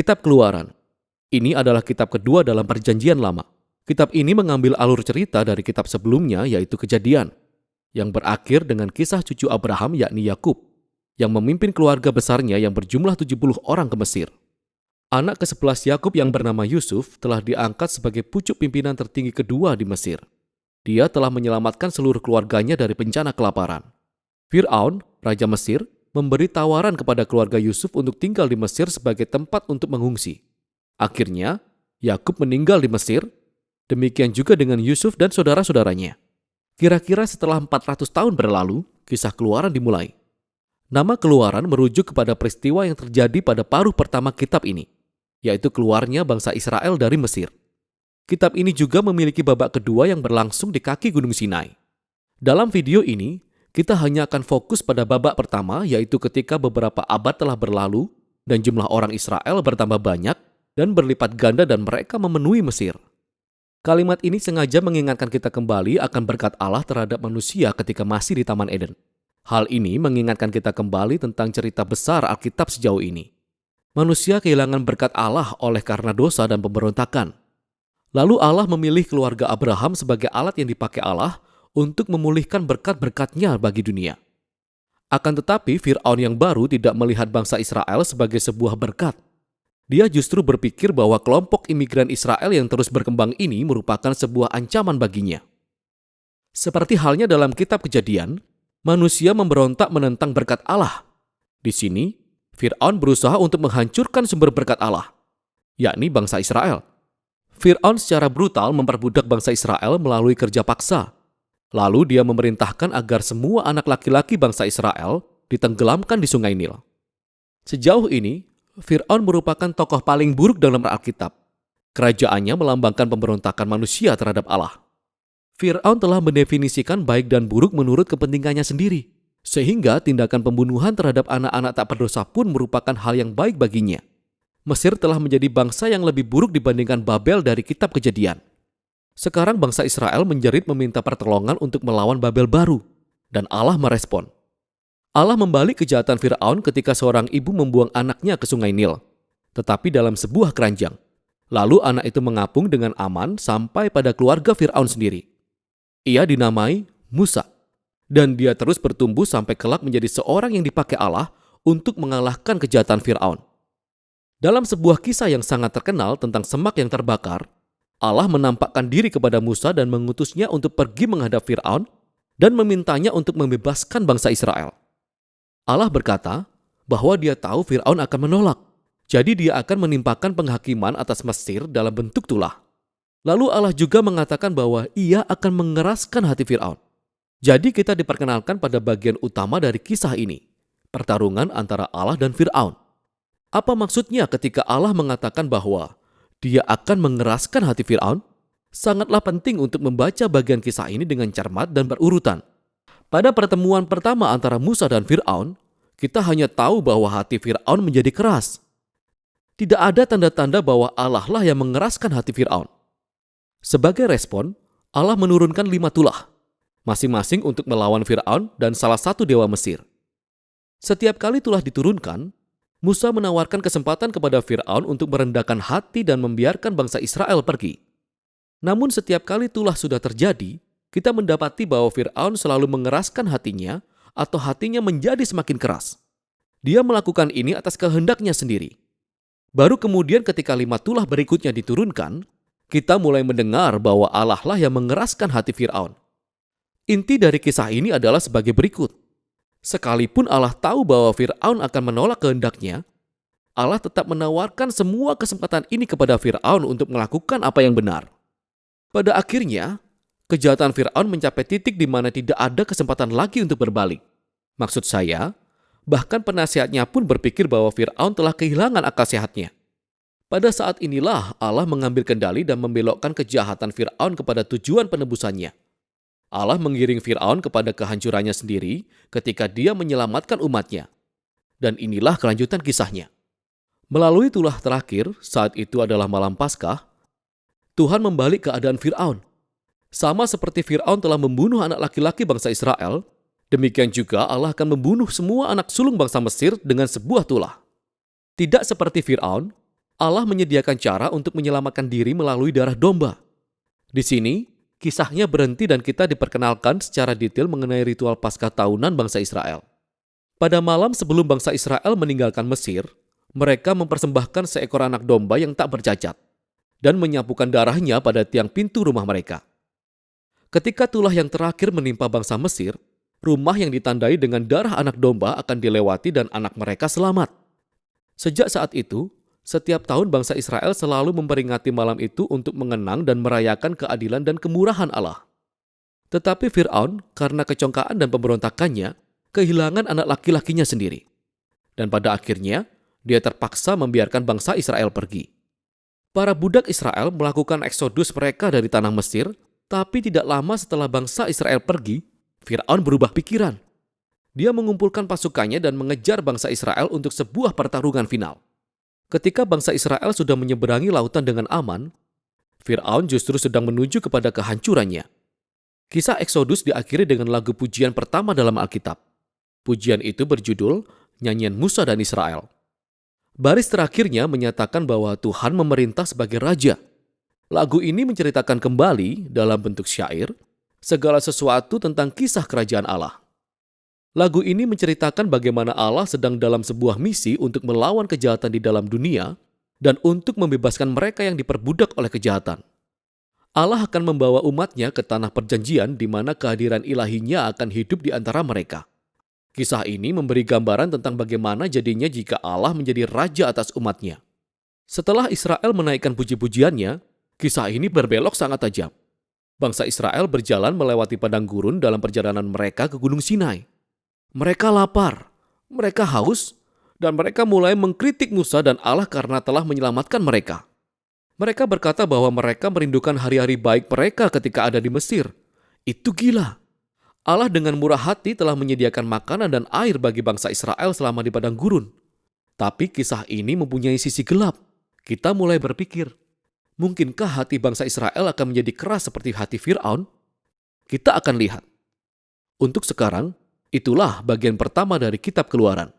Kitab Keluaran. Ini adalah kitab kedua dalam Perjanjian Lama. Kitab ini mengambil alur cerita dari kitab sebelumnya, yaitu Kejadian, yang berakhir dengan kisah cucu Abraham yakni Yakub, yang memimpin keluarga besarnya yang berjumlah 70 orang ke Mesir. Anak ke-11 Yakub yang bernama Yusuf telah diangkat sebagai pucuk pimpinan tertinggi kedua di Mesir. Dia telah menyelamatkan seluruh keluarganya dari bencana kelaparan. Fir'aun, Raja Mesir, memberi tawaran kepada keluarga Yusuf untuk tinggal di Mesir sebagai tempat untuk mengungsi. Akhirnya, Yakub meninggal di Mesir, demikian juga dengan Yusuf dan saudara-saudaranya. Kira-kira setelah 400 tahun berlalu, kisah Keluaran dimulai. Nama Keluaran merujuk kepada peristiwa yang terjadi pada paruh pertama kitab ini, yaitu keluarnya bangsa Israel dari Mesir. Kitab ini juga memiliki babak kedua yang berlangsung di kaki Gunung Sinai. Dalam video ini, kita hanya akan fokus pada babak pertama, yaitu ketika beberapa abad telah berlalu dan jumlah orang Israel bertambah banyak dan berlipat ganda dan mereka memenuhi Mesir. Kalimat ini sengaja mengingatkan kita kembali akan berkat Allah terhadap manusia ketika masih di Taman Eden. Hal ini mengingatkan kita kembali tentang cerita besar Alkitab sejauh ini. Manusia kehilangan berkat Allah oleh karena dosa dan pemberontakan. Lalu Allah memilih keluarga Abraham sebagai alat yang dipakai Allah untuk memulihkan berkat-berkatnya bagi dunia. Akan tetapi Fir'aun yang baru tidak melihat bangsa Israel sebagai sebuah berkat. Dia justru berpikir bahwa kelompok imigran Israel yang terus berkembang ini merupakan sebuah ancaman baginya. Seperti halnya dalam kitab Kejadian, manusia memberontak menentang berkat Allah. Di sini, Fir'aun berusaha untuk menghancurkan sumber berkat Allah, yakni bangsa Israel. Fir'aun secara brutal memperbudak bangsa Israel melalui kerja paksa. Lalu dia memerintahkan agar semua anak laki-laki bangsa Israel ditenggelamkan di Sungai Nil. Sejauh ini, Fir'aun merupakan tokoh paling buruk dalam Alkitab. Kerajaannya melambangkan pemberontakan manusia terhadap Allah. Fir'aun telah mendefinisikan baik dan buruk menurut kepentingannya sendiri, sehingga tindakan pembunuhan terhadap anak-anak tak berdosa pun merupakan hal yang baik baginya. Mesir telah menjadi bangsa yang lebih buruk dibandingkan Babel dari kitab Kejadian. Sekarang bangsa Israel menjerit meminta pertolongan untuk melawan Babel baru, dan Allah merespon. Allah membalik kejahatan Fir'aun ketika seorang ibu membuang anaknya ke Sungai Nil, tetapi dalam sebuah keranjang. Lalu anak itu mengapung dengan aman sampai pada keluarga Fir'aun sendiri. Ia dinamai Musa, dan dia terus bertumbuh sampai kelak menjadi seorang yang dipakai Allah untuk mengalahkan kejahatan Fir'aun. Dalam sebuah kisah yang sangat terkenal tentang semak yang terbakar, Allah menampakkan diri kepada Musa dan mengutusnya untuk pergi menghadap Fir'aun dan memintanya untuk membebaskan bangsa Israel. Allah berkata bahwa dia tahu Fir'aun akan menolak, jadi dia akan menimpakan penghakiman atas Mesir dalam bentuk tulah. Lalu Allah juga mengatakan bahwa ia akan mengeraskan hati Fir'aun. Jadi kita diperkenalkan pada bagian utama dari kisah ini, pertarungan antara Allah dan Fir'aun. Apa maksudnya ketika Allah mengatakan bahwa dia akan mengeraskan hati Fir'aun? Sangatlah penting untuk membaca bagian kisah ini dengan cermat dan berurutan. Pada pertemuan pertama antara Musa dan Fir'aun, kita hanya tahu bahwa hati Fir'aun menjadi keras. Tidak ada tanda-tanda bahwa Allah lah yang mengeraskan hati Fir'aun. Sebagai respon, Allah menurunkan 5 tulah, masing-masing untuk melawan Fir'aun dan salah satu dewa Mesir. Setiap kali tulah diturunkan, Musa menawarkan kesempatan kepada Fir'aun untuk merendahkan hati dan membiarkan bangsa Israel pergi. Namun setiap kali tulah sudah terjadi, kita mendapati bahwa Fir'aun selalu mengeraskan hatinya atau hatinya menjadi semakin keras. Dia melakukan ini atas kehendaknya sendiri. Baru kemudian ketika 5 tulah berikutnya diturunkan, kita mulai mendengar bahwa Allah lah yang mengeraskan hati Fir'aun. Inti dari kisah ini adalah sebagai berikut. Sekalipun Allah tahu bahwa Fir'aun akan menolak kehendaknya, Allah tetap menawarkan semua kesempatan ini kepada Fir'aun untuk melakukan apa yang benar. Pada akhirnya, kejahatan Fir'aun mencapai titik di mana tidak ada kesempatan lagi untuk berbalik. Maksud saya, bahkan penasihatnya pun berpikir bahwa Fir'aun telah kehilangan akal sehatnya. Pada saat inilah Allah mengambil kendali dan membelokkan kejahatan Fir'aun kepada tujuan penebusannya. Allah mengiring Fir'aun kepada kehancurannya sendiri ketika dia menyelamatkan umatnya. Dan inilah kelanjutan kisahnya. Melalui tulah terakhir, saat itu adalah malam Paskah, Tuhan membalik keadaan Fir'aun. Sama seperti Fir'aun telah membunuh anak laki-laki bangsa Israel, demikian juga Allah akan membunuh semua anak sulung bangsa Mesir dengan sebuah tulah. Tidak seperti Fir'aun, Allah menyediakan cara untuk menyelamatkan diri melalui darah domba. Di sini, kisahnya berhenti dan kita diperkenalkan secara detail mengenai ritual Paskah tahunan bangsa Israel. Pada malam sebelum bangsa Israel meninggalkan Mesir, mereka mempersembahkan seekor anak domba yang tak bercacat dan menyapukan darahnya pada tiang pintu rumah mereka. Ketika tulah yang terakhir menimpa bangsa Mesir, rumah yang ditandai dengan darah anak domba akan dilewati dan anak mereka selamat. Sejak saat itu, setiap tahun bangsa Israel selalu memperingati malam itu untuk mengenang dan merayakan keadilan dan kemurahan Allah. Tetapi Fir'aun, karena kecongkaan dan pemberontakannya, kehilangan anak laki-lakinya sendiri. Dan pada akhirnya, dia terpaksa membiarkan bangsa Israel pergi. Para budak Israel melakukan eksodus mereka dari tanah Mesir, tapi tidak lama setelah bangsa Israel pergi, Fir'aun berubah pikiran. Dia mengumpulkan pasukannya dan mengejar bangsa Israel untuk sebuah pertarungan final. Ketika bangsa Israel sudah menyeberangi lautan dengan aman, Fir'aun justru sedang menuju kepada kehancurannya. Kisah Eksodus diakhiri dengan lagu pujian pertama dalam Alkitab. Pujian itu berjudul Nyanyian Musa dan Israel. Baris terakhirnya menyatakan bahwa Tuhan memerintah sebagai raja. Lagu ini menceritakan kembali dalam bentuk syair segala sesuatu tentang kisah kerajaan Allah. Lagu ini menceritakan bagaimana Allah sedang dalam sebuah misi untuk melawan kejahatan di dalam dunia dan untuk membebaskan mereka yang diperbudak oleh kejahatan. Allah akan membawa umatnya ke tanah perjanjian di mana kehadiran ilahinya akan hidup di antara mereka. Kisah ini memberi gambaran tentang bagaimana jadinya jika Allah menjadi raja atas umatnya. Setelah Israel menaikkan puji-pujiannya, kisah ini berbelok sangat tajam. Bangsa Israel berjalan melewati padang gurun dalam perjalanan mereka ke Gunung Sinai. Mereka lapar, mereka haus, dan mereka mulai mengkritik Musa dan Allah karena telah menyelamatkan mereka. Mereka berkata bahwa mereka merindukan hari-hari baik mereka ketika ada di Mesir. Itu gila. Allah dengan murah hati telah menyediakan makanan dan air bagi bangsa Israel selama di padang gurun. Tapi kisah ini mempunyai sisi gelap. Kita mulai berpikir, mungkinkah hati bangsa Israel akan menjadi keras seperti hati Fir'aun? Kita akan lihat. Untuk sekarang, itulah bagian pertama dari Kitab Keluaran.